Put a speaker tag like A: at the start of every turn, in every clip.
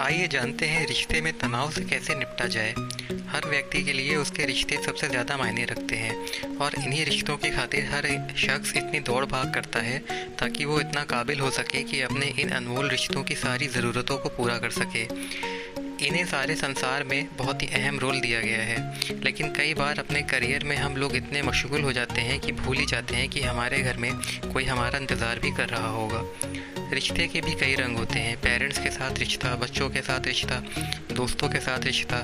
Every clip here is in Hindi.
A: आइए जानते हैं रिश्ते में तनाव से कैसे निपटा जाए। हर व्यक्ति के लिए उसके रिश्ते सबसे ज़्यादा मायने रखते हैं और इन्हीं रिश्तों की खातिर हर शख्स इतनी दौड़ भाग करता है ताकि वो इतना काबिल हो सके कि अपने इन अनमोल रिश्तों की सारी ज़रूरतों को पूरा कर सके। इन्हें सारे संसार में बहुत ही अहम रोल दिया गया है, लेकिन कई बार अपने करियर में हम लोग इतने मशगूल हो जाते हैं कि भूल ही जाते हैं कि हमारे घर में कोई हमारा इंतज़ार भी कर रहा होगा। रिश्ते के भी कई रंग होते हैं। पेरेंट्स के साथ रिश्ता, बच्चों के साथ रिश्ता, दोस्तों के साथ रिश्ता।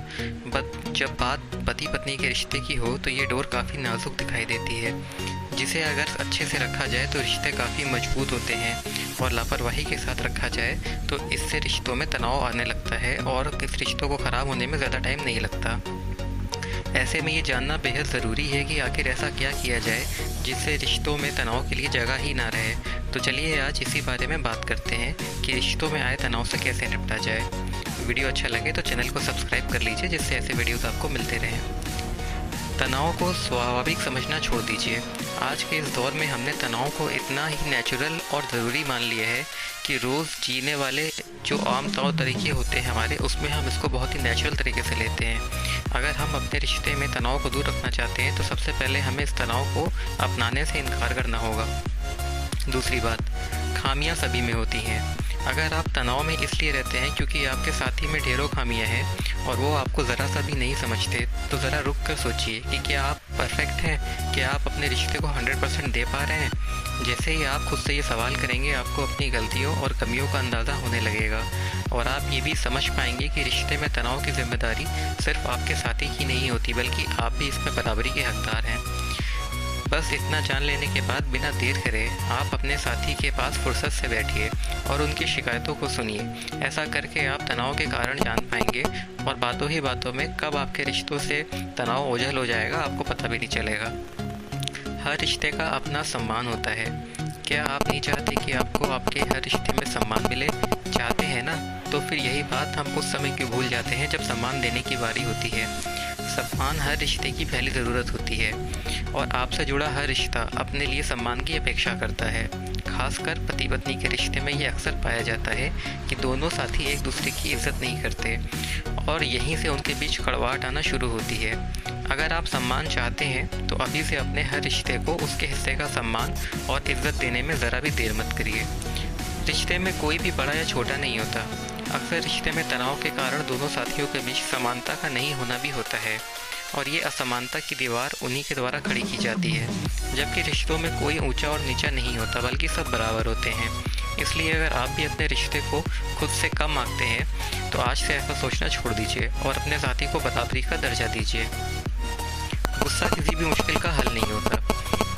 A: जब बात पति पत्नी के रिश्ते की हो तो ये डोर काफ़ी नाजुक दिखाई देती है, जिसे अगर अच्छे से रखा जाए तो रिश्ते काफ़ी मजबूत होते हैं और लापरवाही के साथ रखा जाए तो इससे रिश्तों में तनाव आने लगता है और इस रिश्तों को ख़राब होने में ज़्यादा टाइम नहीं लगता। ऐसे में ये जानना बेहद ज़रूरी है कि आखिर ऐसा क्या किया जाए जिससे रिश्तों में तनाव के लिए जगह ही ना रहे। तो चलिए आज इसी बारे में बात करते हैं कि रिश्तों में आए तनाव से कैसे निपटा जाए। वीडियो अच्छा लगे तो चैनल को सब्सक्राइब कर लीजिए, जिससे ऐसे वीडियोस आपको मिलते रहें। तनाव को स्वाभाविक समझना छोड़ दीजिए। आज के इस दौर में हमने तनाव को इतना ही नेचुरल और ज़रूरी मान लिया है कि रोज़ जीने वाले जो आम तौर तरीके होते हैं हमारे, उसमें हम इसको बहुत ही नेचुरल तरीके से लेते हैं। अगर हम अपने रिश्ते में तनाव को दूर रखना चाहते हैं तो सबसे पहले हमें इस तनाव को अपनाने से इनकार करना होगा। दूसरी बात, खामियां सभी में होती हैं। अगर आप तनाव में इसलिए रहते हैं क्योंकि आपके साथी में ढेरों खामियां हैं और वो आपको ज़रा सा भी नहीं समझते, तो ज़रा रुक कर सोचिए कि क्या आप परफेक्ट हैं, क्या आप अपने रिश्ते को 100% दे पा रहे हैं। जैसे ही आप खुद से ये सवाल करेंगे, आपको अपनी गलतियों और कमियों का अंदाज़ा होने लगेगा और आप ये भी समझ पाएंगे कि रिश्ते में तनाव की जिम्मेदारी सिर्फ आपके साथी की नहीं होती, बल्कि आप भी इसमें बराबरी के हकदार हैं। बस इतना जान लेने के बाद बिना देर करे आप अपने साथी के पास फुर्सत से बैठिए और उनकी शिकायतों को सुनिए। ऐसा करके आप तनाव के कारण जान पाएंगे और बातों ही बातों में कब आपके रिश्तों से तनाव ओझल हो जाएगा आपको पता भी नहीं चलेगा। हर रिश्ते का अपना सम्मान होता है। क्या आप नहीं चाहते कि आपको आपके हर रिश्ते में सम्मान मिले? चाहते हैं ना? तो फिर यही बात हम कुछ समय क्यों भूल जाते हैं जब सम्मान देने की बारी होती है। सम्मान हर रिश्ते की पहली ज़रूरत होती है और आपसे जुड़ा हर रिश्ता अपने लिए सम्मान की अपेक्षा करता है। खासकर पति पत्नी के रिश्ते में ये अक्सर पाया जाता है कि दोनों साथी एक दूसरे की इज्जत नहीं करते और यहीं से उनके बीच कड़वाहट आना शुरू होती है। अगर आप सम्मान चाहते हैं तो अभी से अपने हर रिश्ते को उसके हिस्से का सम्मान और इज्जत देने में ज़रा भी देर मत करिए। रिश्ते में कोई भी बड़ा या छोटा नहीं होता। अक्सर रिश्ते में तनाव के कारण दोनों साथियों के बीच समानता का नहीं होना भी होता है और ये असमानता की दीवार उन्हीं के द्वारा खड़ी की जाती है। जबकि रिश्तों में कोई ऊंचा और नीचा नहीं होता, बल्कि सब बराबर होते हैं। इसलिए अगर आप भी अपने रिश्ते को खुद से कम आंकते हैं तो आज से ऐसा सोचना छोड़ दीजिए और अपने साथी को बराबरी का दर्जा दीजिए। गुस्सा किसी भी मुश्किल का हल नहीं होता।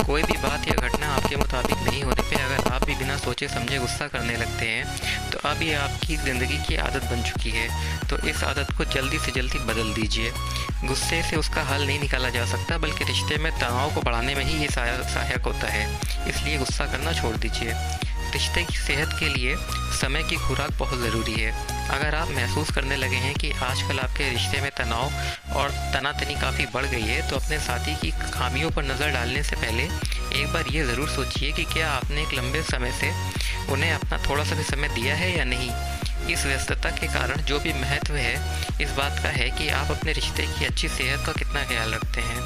A: कोई भी बात या घटना आपके मुताबिक नहीं होने पे अगर आप भी बिना सोचे समझे गुस्सा करने लगते हैं तो अब ये आपकी ज़िंदगी की आदत बन चुकी है। तो इस आदत को जल्दी से जल्दी बदल दीजिए। गुस्से से उसका हल नहीं निकाला जा सकता, बल्कि रिश्ते में तनाव को बढ़ाने में ही ये सहायक होता है। इसलिए गुस्सा करना छोड़ दीजिए। रिश्ते की सेहत के लिए समय की खुराक बहुत ज़रूरी है। अगर आप महसूस करने लगे हैं कि आजकल आपके रिश्ते में तनाव और तनातनी काफ़ी बढ़ गई है, तो अपने साथी की खामियों पर नज़र डालने से पहले एक बार ये ज़रूर सोचिए कि क्या आपने एक लंबे समय से उन्हें अपना थोड़ा सा भी समय दिया है या नहीं। इस व्यस्तता के कारण जो भी महत्व है इस बात का है कि आप अपने रिश्ते की अच्छी सेहत का कितना ख्याल रखते हैं।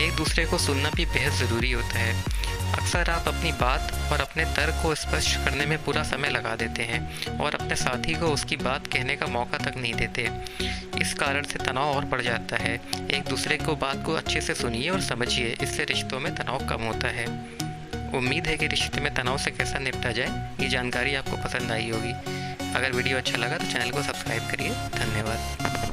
A: एक दूसरे को सुनना भी बेहद ज़रूरी होता है। अक्सर आप अपनी बात और अपने तर्क को स्पष्ट करने में पूरा समय लगा देते हैं और अपने साथी को उसकी बात कहने का मौका तक नहीं देते। इस कारण से तनाव और बढ़ जाता है। एक दूसरे को बात को अच्छे से सुनिए और समझिए, इससे रिश्तों में तनाव कम होता है। उम्मीद है कि रिश्ते में तनाव से कैसा निपटा जाए ये जानकारी आपको पसंद आई होगी। अगर वीडियो अच्छा लगा तो चैनल को सब्सक्राइब करिए। धन्यवाद।